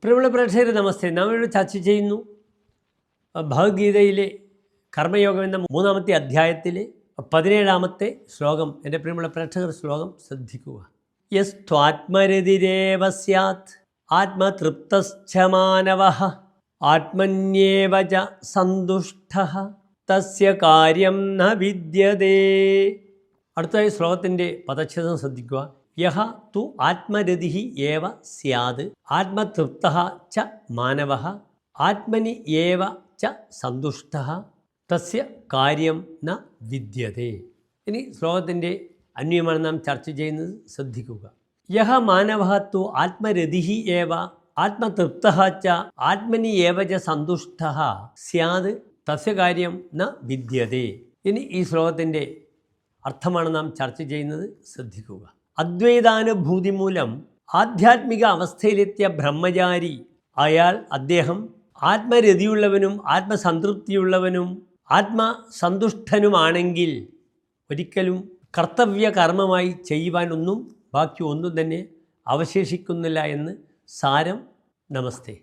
പ്രിയമുള്ള പ്രേക്ഷകരെ നമസ്തേ. നാം ഇവിടെ ചർച്ച ചെയ്യുന്നു ഭഗവത്ഗീതയിലെ കർമ്മയോഗം എന്ന 3-ാമത്തെ അധ്യായത്തിലെ 17-ാമത്തെ ശ്ലോകം. എൻ്റെ പ്രിയമുള്ള പ്രേക്ഷകർ ശ്ലോകം ശ്രദ്ധിക്കുക. യസ്ത്വാത്മരതിരേവ സ്യാത് ആത്മതൃപ്തശ്ച മാനവഃ ആത്മന്യേവ ച സന്തുഷ്ടഃ തസ്യ കാര്യം ന വിദ്യതേ. അടുത്തതായി ശ്ലോകത്തിൻ്റെ പദച്ഛേദം ശ്രദ്ധിക്കുക. യഹ തു ആത്മരതിഃ ഏവ സ്യാത് ആത്മതൃപ്തഃ ച മാനവഃ ആത്മനി ഏവ ച സന്തുഷ്ടഃ തസ്യ കാര്യം ന വിദ്യതേ. ഇനി ശ്ലോകത്തിൻ്റെ അന്വയമാണ് നാം ചർച്ച ചെയ്യുന്നത്, ശ്രദ്ധിക്കുക. യഹ മാനവഃ തു ആത്മരതിഃ ഏവ ആത്മതൃപ്തഃ ച ആത്മനി ഏവ ച സന്തുഷ്ടഃ സ്യാത് തസ്യ കാര്യം ന വിദ്യതേ. ഇനി ഈ ശ്ലോകത്തിൻ്റെ അർത്ഥമാണ് നാം ചർച്ച ചെയ്യുന്നത്, ശ്രദ്ധിക്കുക. അദ്വൈതാനുഭൂതി മൂലം ആധ്യാത്മിക അവസ്ഥയിലെത്തിയ ബ്രഹ്മചാരി അദ്ദേഹം ആത്മരതിയുള്ളവനും ആത്മസംതൃപ്തിയുള്ളവനും ആത്മസന്തുഷ്ടനുമാണെങ്കിൽ ഒരിക്കലും കർത്തവ്യകർമ്മമായി ചെയ്യുവാനൊന്നും ബാക്കി ഒന്നും തന്നെ അവശേഷിക്കുന്നില്ല എന്ന് സാരം. നമസ്തേ.